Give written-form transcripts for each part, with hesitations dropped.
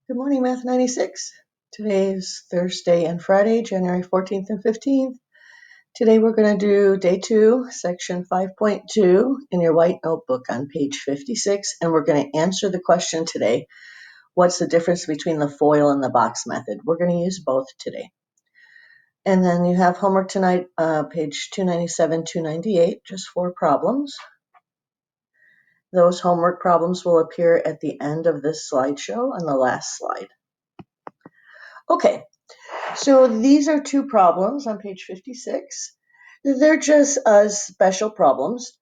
Good morning, Math 96. Today is Thursday and Friday, January 14th and 15th. Today we're going to do day 2, section 5.2 in your white notebook on page 56, and we're going to answer the question today, what's the difference between the FOIL and the box method? We're going to use both today. And then you have homework tonight, page 297, 298, just 4 problems. Those homework problems will appear at the end of this slideshow on the last slide. Okay. So these are 2 problems on page 56. They're just special problems.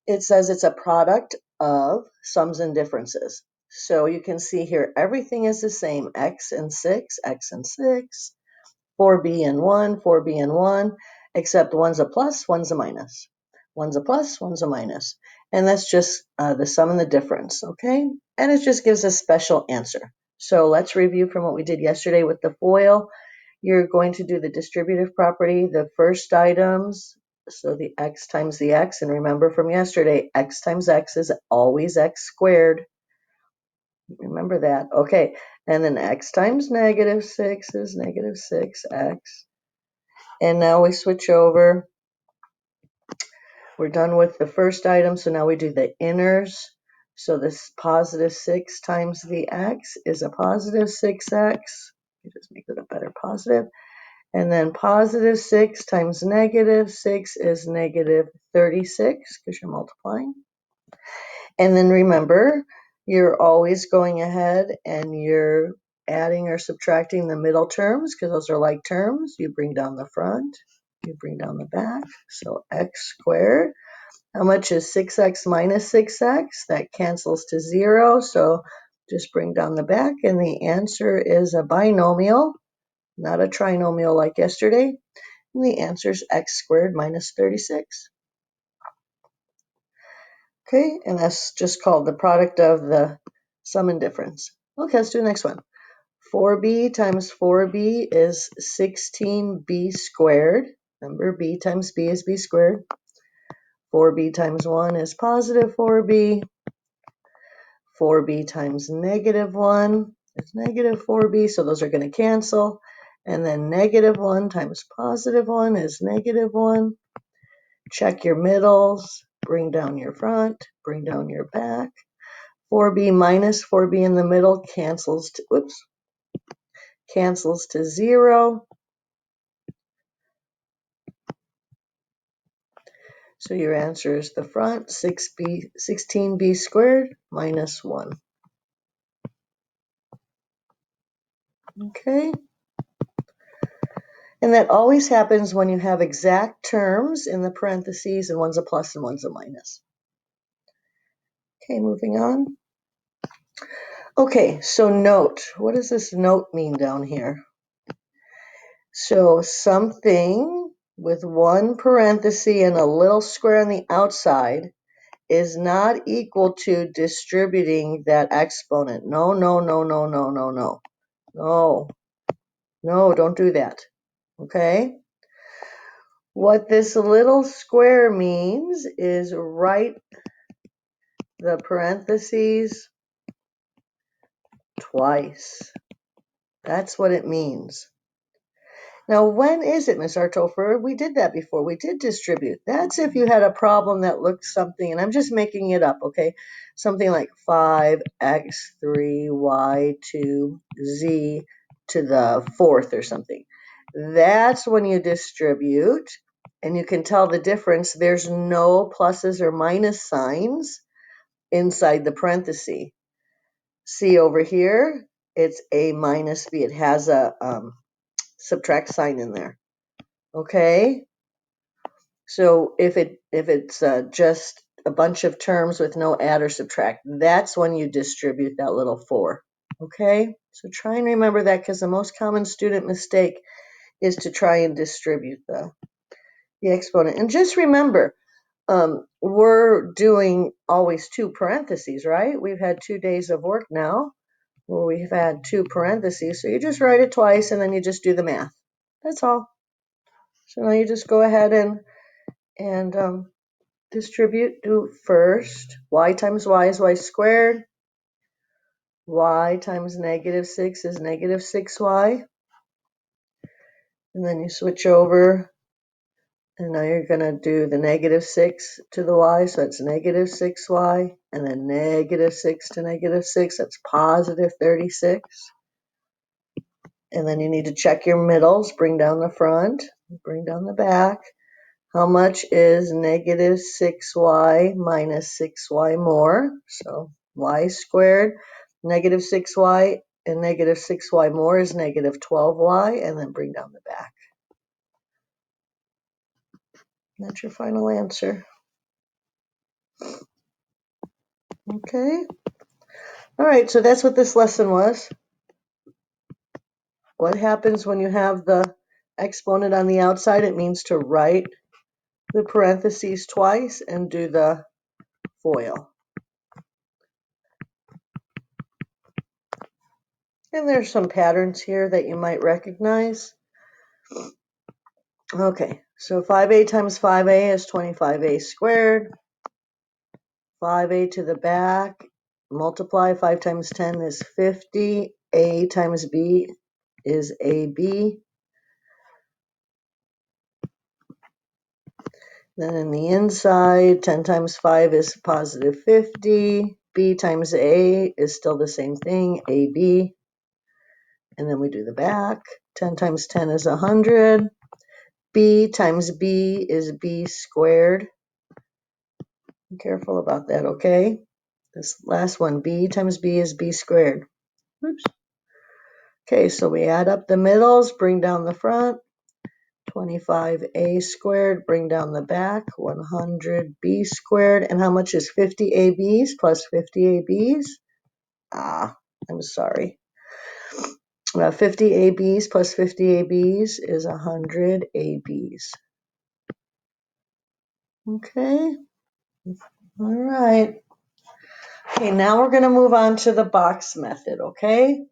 It says it's a product of sums and differences. So you can see here, everything is the same, x and 6, 4b and 1, 4b and 1, except one's a plus, one's a minus. One's a plus, one's a minus. And that's just the sum and the difference, okay? And it just gives a special answer. So let's review from what we did yesterday with the FOIL. You're going to do the distributive property, the first items, so the x times the x, and remember from yesterday, x times x is always x squared. Remember that. Okay, and then x times negative 6 is negative 6x. And now we switch over. We're done with the first item, so now we do the inners. So this positive 6 times the x is a positive 6x. Just make it a better positive. And then positive 6 times negative 6 is negative 36 because you're multiplying. And then remember, you're always going ahead and you're adding or subtracting the middle terms because those are like terms. You bring down the front, you bring down the back. So x squared. How much is 6x minus 6x? That cancels to 0. So just bring down the back, and the answer is a binomial, not a trinomial like yesterday. And the answer is x squared minus 36. Okay, and that's just called the product of the sum and difference. Okay, let's do the next one. 4b times 4b is 16b squared. Remember, b times b is b squared. 4b times 1 is positive 4b. 4b times negative 1 is negative 4b, so those are going to cancel. And then negative 1 times positive 1 is negative 1. Check your middles, bring down your front, bring down your back. 4b minus 4b in the middle cancels to 0. So your answer is the front, 16b squared minus 1. Okay. And that always happens when you have exact terms in the parentheses and one's a plus and one's a minus. Okay, moving on. Okay, so note. What does this note mean down here? So something with one parenthesis and a little square on the outside is not equal to distributing that exponent. No, don't do that. Okay? What this little square means is write the parentheses twice. That's what it means. Now, when is it, Ms. Arthofer? We did that before. We did distribute. That's if you had a problem that looked something, and I'm just making it up, okay? Something like 5x3y2z to the fourth or something. That's when you distribute, and you can tell the difference. There's no pluses or minus signs inside the parenthesis. See over here, it's a minus b. It has a subtract sign in there. Okay, so if it's just a bunch of terms with no add or subtract, that's when you distribute that little 4. Okay, so try and remember that, because the most common student mistake is to try and distribute the exponent. And just remember, we're doing always 2 parentheses, right? We've had 2 days of work now where we've had 2 parentheses, so you just write it twice and then you just do the math. That's all. So now you just go ahead and distribute. Do first, y times y is y squared. y times negative 6 is negative 6y. And then you switch over, and now you're going to do the negative 6 to the y, so it's negative 6y, and then negative 6 to negative 6, that's positive 36. And then you need to check your middles, bring down the front, bring down the back. How much is negative 6y minus 6y more? So y squared, negative 6y, and negative 6y more is negative 12y, and then bring down the back. That's your final answer. Okay. All right, so that's what this lesson was. What happens when you have the exponent on the outside? It means to write the parentheses twice and do the FOIL. And there's some patterns here that you might recognize. Okay, so 5a times 5a is 25a squared. 5a to the back, multiply 5 times 10 is 50. A times b is ab. Then in the inside, 10 times 5 is positive 50. B times A is still the same thing, AB. And then we do the back. 10 times 10 is 100. B times B is B squared. Be careful about that, okay? This last one, B times B is B squared. Oops. Okay, so we add up the middles, bring down the front. 25a squared, bring down the back, 100b squared. And how much is 50 ab's plus 50 ab's? I'm sorry. 50 ab's plus 50 ab's is 100 ab's. Okay. All right. Okay, now we're going to move on to the box method, okay?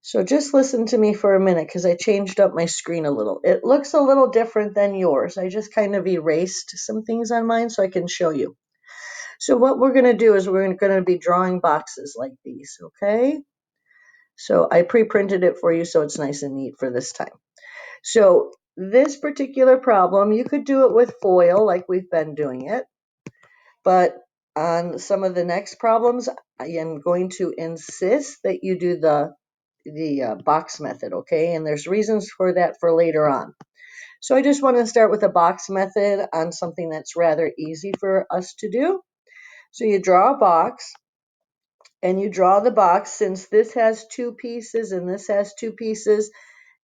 So just listen to me for a minute because I changed up my screen a little. It looks a little different than yours. I just kind of erased some things on mine so I can show you. So what we're going to do is we're going to be drawing boxes like these, okay? So I pre-printed it for you so it's nice and neat for this time. So this particular problem, you could do it with FOIL like we've been doing it, but on some of the next problems, I am going to insist that you do the box method, okay? And there's reasons for that for later on. So I just want to start with a box method on something that's rather easy for us to do. So you draw a box, and you draw the box. Since this has 2 pieces and this has 2 pieces,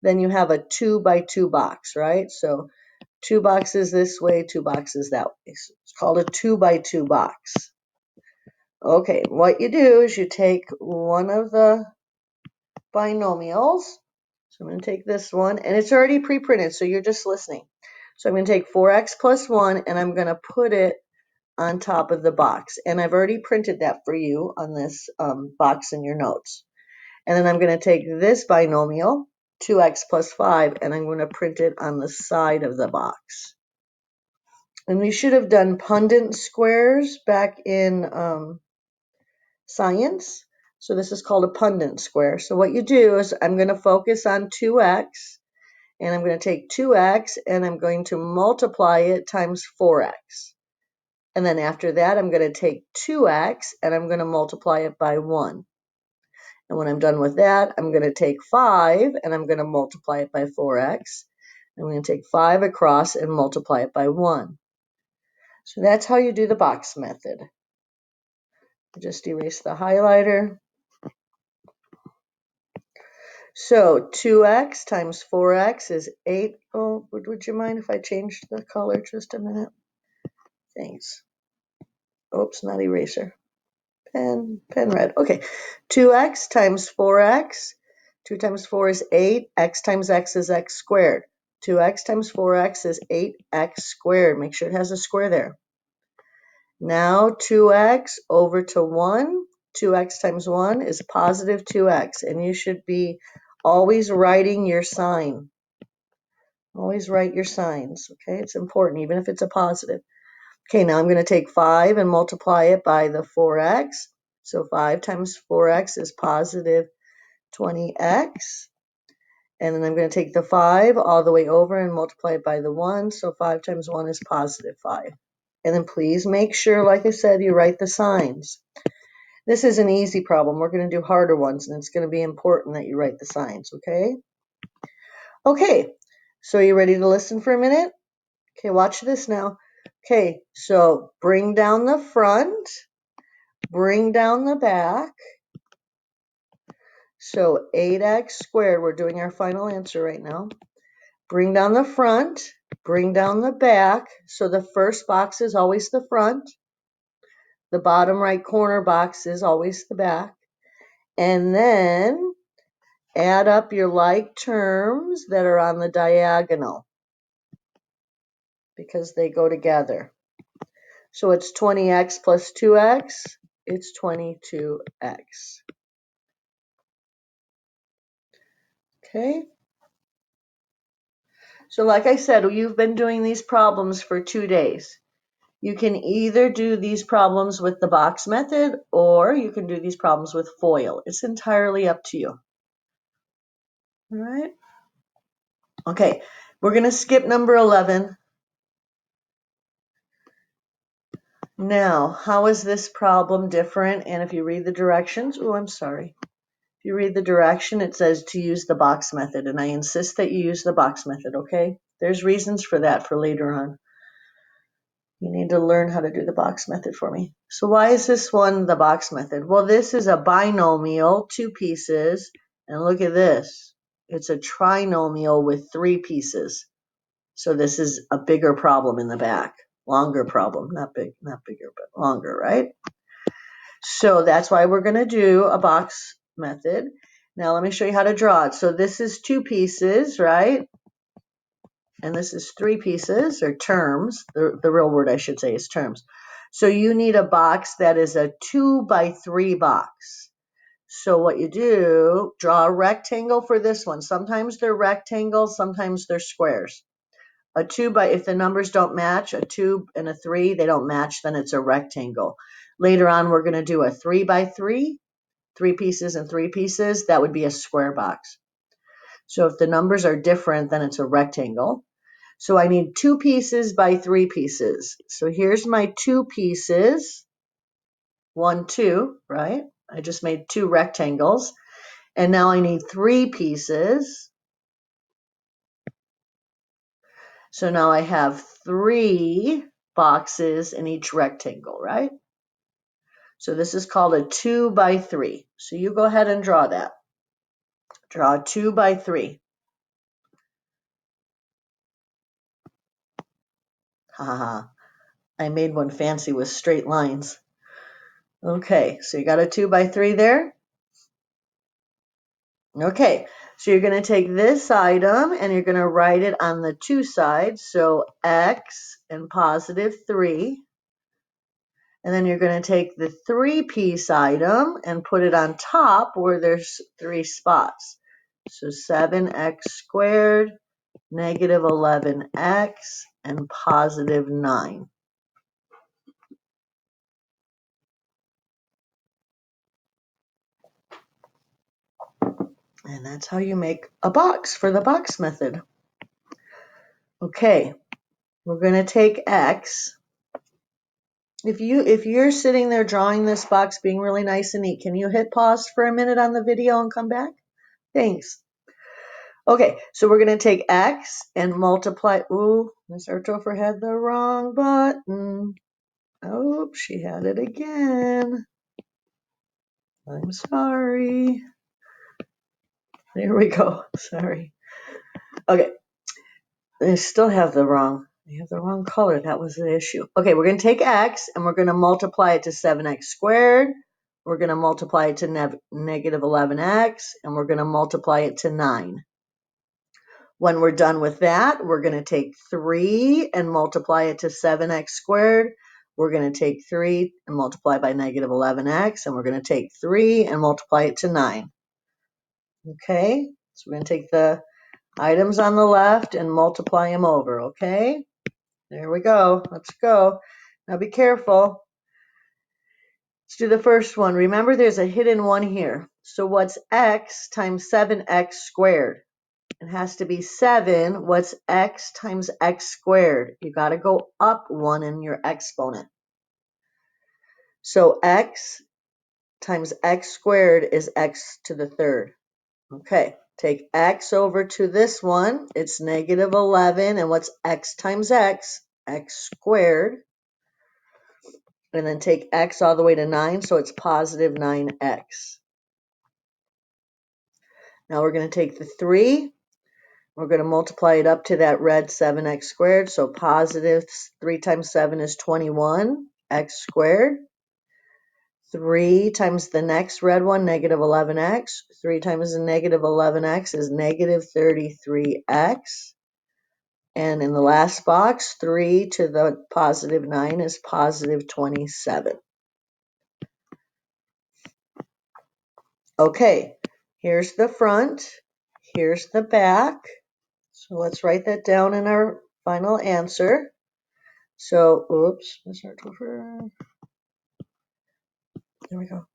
then you have a 2 by 2 box, right? So 2 boxes this way, 2 boxes that way. So it's called a 2 by 2 box. Okay, what you do is you take one of the binomials. So I'm going to take this one, and it's already pre-printed, so you're just listening. So I'm going to take 4x plus 1, and I'm going to put it on top of the box. And I've already printed that for you on this box in your notes. And then I'm going to take this binomial, 2x plus 5, and I'm going to print it on the side of the box. And we should have done Punnett squares back in science. So this is called a Punnett square. So what you do is I'm going to focus on 2x, and I'm going to take 2x, and I'm going to multiply it times 4x. And then after that, I'm going to take 2x, and I'm going to multiply it by 1. And when I'm done with that, I'm going to take 5, and I'm going to multiply it by 4x. I'm going to take 5 across and multiply it by 1. So that's how you do the box method. Just erase the highlighter. So 2x times 4x is 8. Oh, would you mind if I changed the color just a minute? Thanks. Oops, not eraser. Pen red. Okay. 2x times 4x. 2 times 4 is 8. X times x is x squared. 2x times 4x is 8x squared. Make sure it has a square there. Now 2x over to 1. 2x times 1 is positive 2x. And you should be always writing your sign. Always write your signs, okay? It's important, even if it's a positive. Okay, now I'm going to take 5 and multiply it by the 4x. So 5 times 4x is positive 20x. And then I'm going to take the 5 all the way over and multiply it by the 1. So 5 times 1 is positive 5. And then please make sure, like I said, you write the signs. This is an easy problem. We're going to do harder ones, and it's going to be important that you write the signs, okay? Okay, so you ready to listen for a minute? Okay, watch this now. Okay, so bring down the front, bring down the back. So 8x squared, we're doing our final answer right now. Bring down the front, bring down the back. So the first box is always the front. The bottom right corner box is always the back. And then add up your like terms that are on the diagonal because they go together. So it's 20x plus 2x. It's 22x. Okay. So like I said, you've been doing these problems for 2 days. You can either do these problems with the box method or you can do these problems with FOIL. It's entirely up to you. All right. Okay, we're going to skip number 11. Now, how is this problem different? And if you read the directions, I'm sorry. If you read the direction, it says to use the box method, and I insist that you use the box method, okay? There's reasons for that for later on. You need to learn how to do the box method for me. So why is this one the box method? Well, this is a binomial, 2 pieces, and look at this. It's a trinomial with 3 pieces. So this is a bigger problem in the back. Longer problem, not bigger, but longer, right? So that's why we're going to do a box method. Now let me show you how to draw it. So this is 2 pieces, right? And this is 3 pieces, or terms. The real word I should say is terms. So you need a box that is a 2 by 3 box. So what you do, draw a rectangle for this one. Sometimes they're rectangles, sometimes they're squares. A 2 by, if the numbers don't match, a 2 and a 3, they don't match, then it's a rectangle. Later on, we're going to do a 3 by 3, 3 pieces and 3 pieces. That would be a square box. So if the numbers are different, then it's a rectangle. So I need 2 pieces by 3 pieces. So here's my 2 pieces, 1, 2, right? I just made 2 rectangles. And now I need 3 pieces. So now I have 3 boxes in each rectangle, right? So this is called a 2 by 3. So you go ahead and draw that. Draw a 2 by 3. Ha ha ha. I made one fancy with straight lines. Okay, so you got a 2 by 3 there? Okay, so you're going to take this item and you're going to write it on the 2 sides. So x and positive 3. And then you're going to take the 3-piece item and put it on top where there's 3 spots. So 7x squared, negative 11x, and positive 9. And that's how you make a box for the box method. Okay, we're going to take x. If you're sitting there drawing this box being really nice and neat, can you hit pause for a minute on the video and come back? Thanks. Okay, so we're going to take x and multiply. Ooh, Miss Erthofer had the wrong button. Oh, she had it again. I'm sorry. There we go. Sorry. Okay. They still have the wrong color. That was the issue. Okay, we're going to take x and we're going to multiply it to 7x squared. We're going to multiply it to negative 11x, and we're going to multiply it to 9. When we're done with that, we're going to take 3 and multiply it to 7x squared. We're going to take 3 and multiply by negative 11x, and we're going to take 3 and multiply it to 9. Okay, so we're going to take the items on the left and multiply them over, okay? There we go. Let's go. Now be careful. Let's do the first one. Remember, there's a hidden 1 here. So what's x times 7x squared? It has to be 7. What's x times x squared? You got to go up 1 in your exponent. So x times x squared is x to the third. Okay, take x over to this one. It's negative 11. And what's x times x? X squared. And then take x all the way to 9, so it's positive 9x. Now we're going to take the 3. We're going to multiply it up to that red 7x squared. So positive 3 times 7 is 21, x squared. 3 times the next red one, negative 11x. 3 times the negative 11x is negative 33x. And in the last box, 3 to the positive 9 is positive 27. Okay, here's the front. Here's the back. So let's write that down in our final answer. So, oops, let's start over. There we go.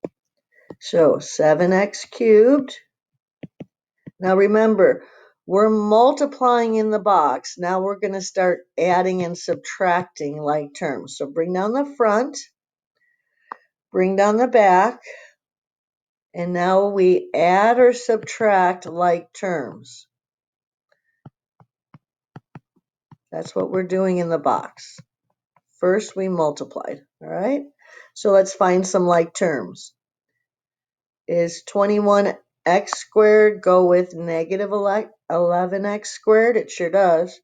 So 7x cubed. Now remember, we're multiplying in the box. Now we're going to start adding and subtracting like terms. So bring down the front, bring down the back, and now we add or subtract like terms. That's what we're doing in the box. First we multiplied, all right? So let's find some like terms. Is 21x squared go with negative 11x squared? It sure does.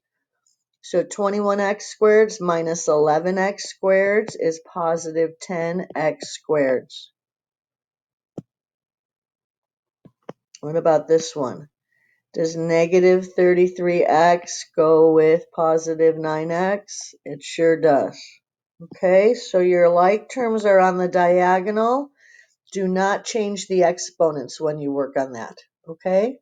So 21x squared minus 11x squared is positive 10x squared. What about this one? Does negative 33x go with positive 9x? It sure does. Okay, so your like terms are on the diagonal. Do not change the exponents when you work on that. Okay?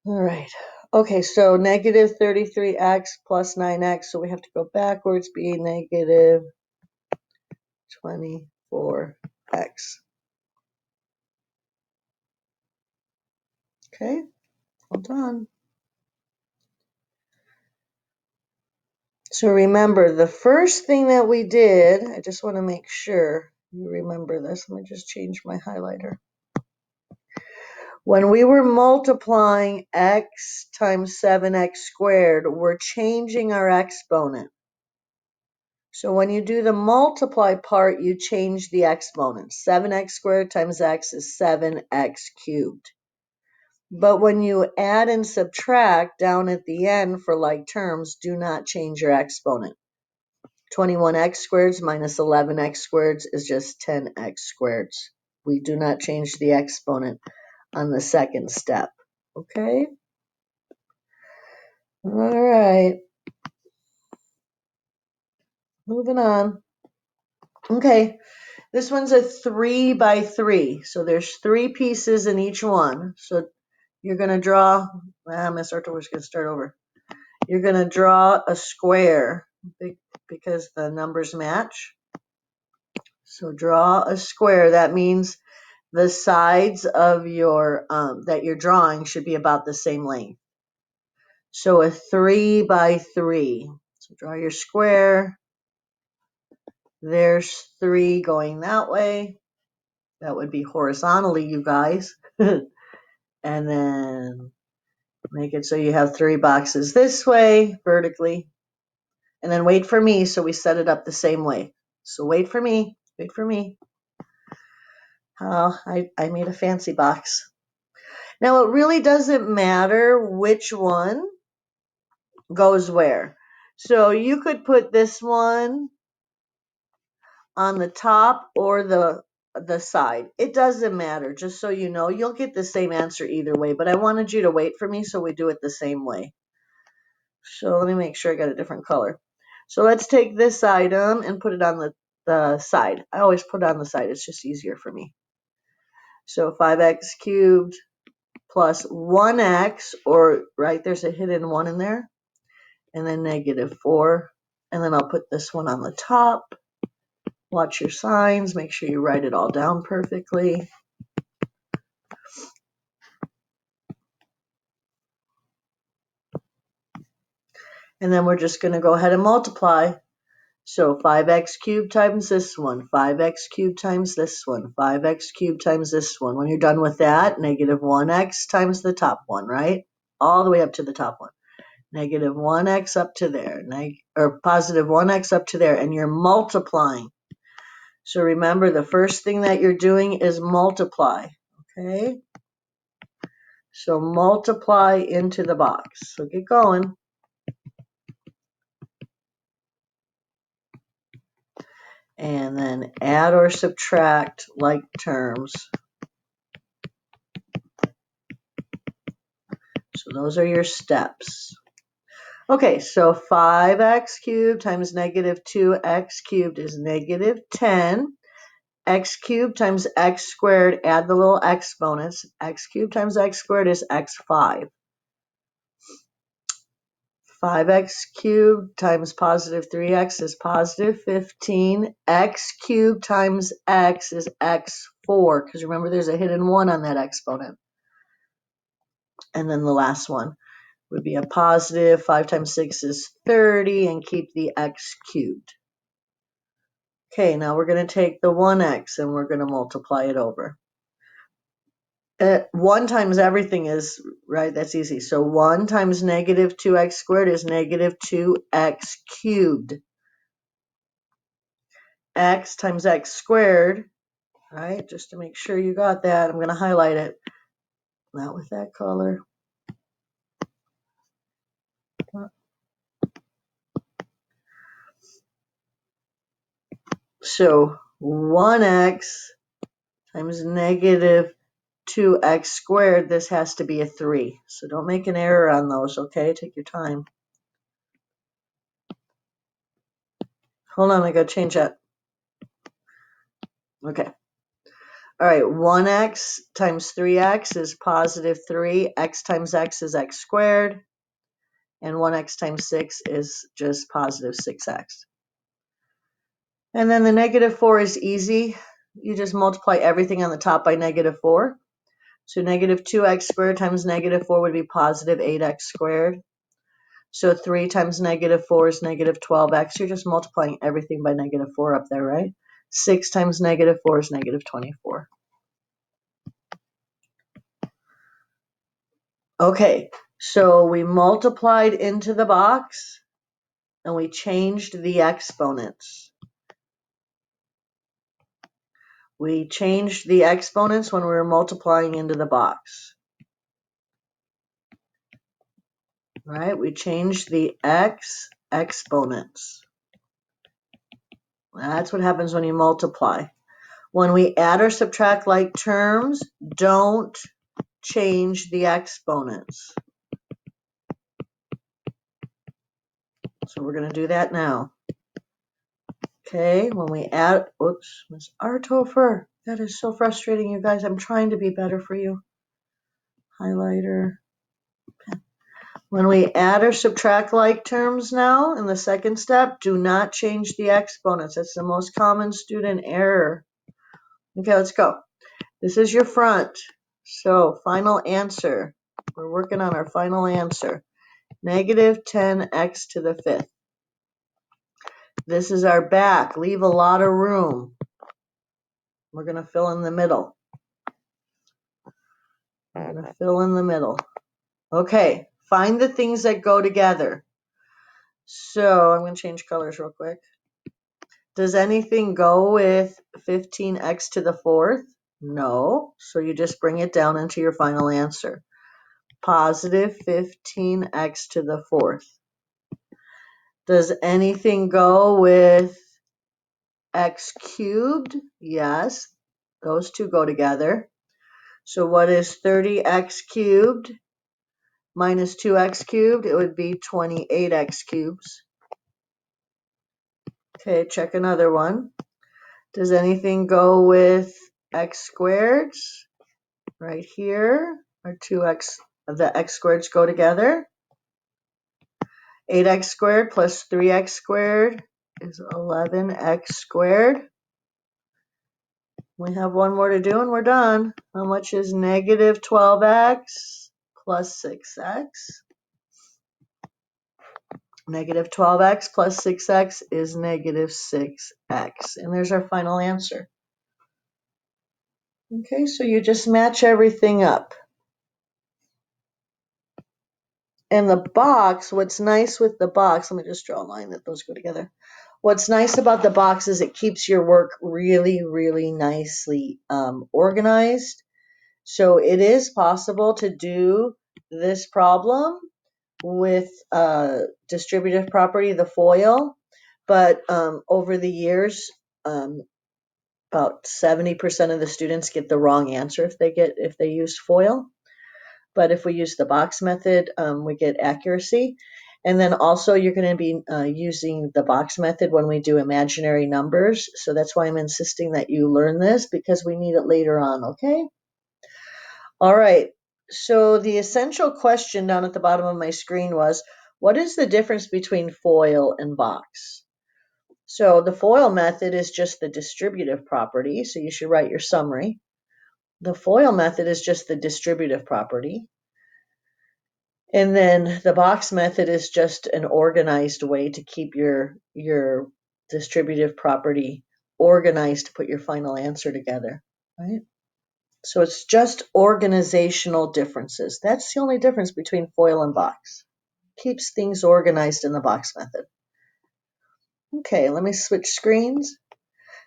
All right. Okay, so negative 33x plus 9x, so we have to go backwards, be negative 24x. Okay, hold on. So remember, the first thing that we did, I just want to make sure you remember this. Let me just change my highlighter. When we were multiplying x times 7x squared, we're changing our exponent. So when you do the multiply part, you change the exponent. 7x squared times x is 7x cubed. But when you add and subtract down at the end for like terms, do not change your exponent. 21x squared minus 11x squared is just 10x squared. We do not change the exponent on the second step. Okay? All right. Moving on. Okay. This one's a 3 by 3. So there's 3 pieces in each one. So you're going to draw, Miss Arto's going to start over. You're going to draw a square because the numbers match. So draw a square. That means the sides of your that you're drawing should be about the same length. So a 3 by 3. So draw your square. There's 3 going that way. That would be horizontally, you guys. And then make it so you have 3 boxes this way, vertically. And then wait for me, so we set it up the same way. So wait for me. Wait for me. I made a fancy box. Now, it really doesn't matter which one goes where. So you could put this one on the top or the side. It doesn't matter, just so you know. You'll get the same answer either way, but I wanted you to wait for me so we do it the same way. So let me make sure I got a different color. So let's take this item and put it on the side. I always put it on the side. It's just easier for me. So 5x cubed plus 1x, or right, there's a hidden 1 in there, and then negative 4. And then I'll put this one on the top. Watch your signs. Make sure you write it all down perfectly. And then we're just going to go ahead and multiply. So 5x cubed times this one, 5x cubed times this one, 5x cubed times this one. When you're done with that, negative 1x times the top one, right? All the way up to the top one. Negative 1x up to there, or positive 1x up to there, and you're multiplying. So remember, the first thing that you're doing is multiply, okay? So multiply into the box. So get going. And then add or subtract like terms. So those are your steps. Okay, so 5x cubed times negative 2x cubed is negative 10. X cubed times x squared, add the little exponents. X cubed times x squared is x5. 5x cubed times positive 3x is positive 15. X cubed times x is x4, because remember there's a hidden 1 on that exponent. And then the last one would be a positive 5 times 6 is 30, and keep the x cubed. Okay, now we're going to take the 1x and we're going to multiply it over. 1 times everything is, right, that's easy. So 1 times negative 2x squared is negative 2x cubed. X times x squared, right, just to make sure you got that, I'm going to highlight it. Not with that color. So 1x times negative 2x squared, this has to be a 3. So don't make an error on those, okay? Take your time. Hold on, I got to change that. Okay. All right, 1x times 3x is positive 3. X times x is x squared. And 1x times 6 is just positive 6x. And then the negative 4 is easy. You just multiply everything on the top by negative 4. So negative 2x squared times negative 4 would be positive 8x squared. So 3 times negative 4 is negative 12x. You're just multiplying everything by negative 4 up there, right? 6 times negative 4 is negative 24. Okay, so we multiplied into the box and we changed the exponents. We changed the exponents when we were multiplying into the box. Right? We changed the exponents. That's what happens when you multiply. When we add or subtract like terms, don't change the exponents. So we're going to do that now. Okay, when we add, oops, Ms. Arthofer, that is so frustrating, you guys. I'm trying to be better for you. Highlighter. When we add or subtract like terms now, in the second step, do not change the exponents. That's the most common student error. Okay, let's go. This is your front. So, final answer. We're working on our final answer. Negative 10x to the 5th. This is our back. Leave a lot of room. We're going to fill in the middle. We're going to fill in the middle. Okay, find the things that go together. So, I'm going to change colors real quick. Does anything go with 15x to the 4th? No. So you just bring it down into your final answer. Positive 15x to the 4th. Does anything go with x cubed? Yes. Those two go together. So what is 30x cubed minus 2x cubed? It would be 28x cubes. Okay, check another one. Does anything go with x squareds? Right here are 2x, the x squareds go together. 8x squared plus 3x squared is 11x squared. We have one more to do and we're done. How much is negative 12x plus 6x? Negative 12x plus 6x is negative 6x. And there's our final answer. Okay, so you just match everything up. And the box, what's nice with the box, let me just draw a line that those go together. What's nice about the box is it keeps your work really, really nicely organized. So it is possible to do this problem with distributive property, the FOIL, but over the years, about 70% of the students get the wrong answer if they use FOIL. But if we use the box method, we get accuracy. And then also you're going to be using the box method when we do imaginary numbers. So that's why I'm insisting that you learn this, because we need it later on, okay? All right. So the essential question down at the bottom of my screen was, what is the difference between FOIL and box? So the FOIL method is just the distributive property, so you should write your summary. The FOIL method is just the distributive property. And then the box method is just an organized way to keep your distributive property organized to put your final answer together, right? So it's just organizational differences. That's the only difference between FOIL and box. Keeps things organized in the box method. Okay, let me switch screens.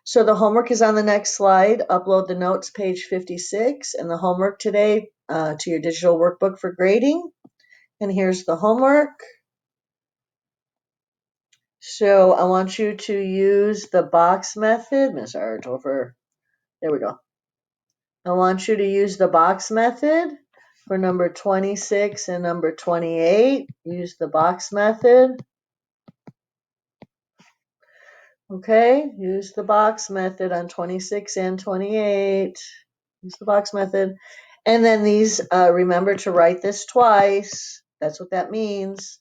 So the homework is on the next slide. Upload the notes, page 56, and the homework today to your digital workbook for grading. And here's the homework. So I want you to use the box method. Miss Art over. There we go. I want you to use the box method for number 26 and number 28. Use the box method. Okay, use the box method on 26 and 28. Use the box method. And then these, remember to write this twice. That's what that means.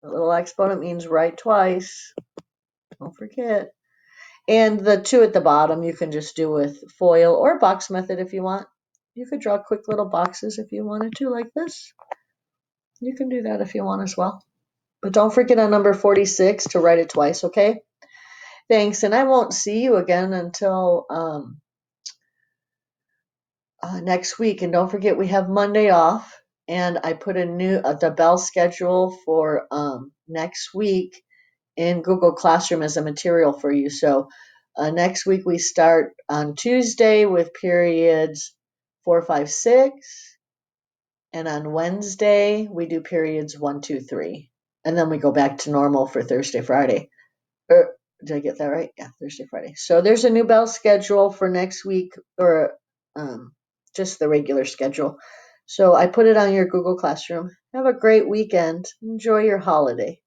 The little exponent means write twice. Don't forget. And the two at the bottom you can just do with FOIL or box method if you want. You could draw quick little boxes if you wanted to, like this. You can do that if you want as well. But don't forget on number 46 to write it twice, okay? Thanks, and I won't see you again until next week. And don't forget we have Monday off, and I put the bell schedule for next week in Google Classroom as a material for you. So next week we start on Tuesday with periods 4, 5, 6, and on Wednesday we do periods 1, 2, 3, and then we go back to normal for Thursday, Friday. Did I get that right? Yeah, Thursday, Friday. So there's a new bell schedule for next week, or just the regular schedule. So I put it on your Google Classroom. Have a great weekend. Enjoy your holiday.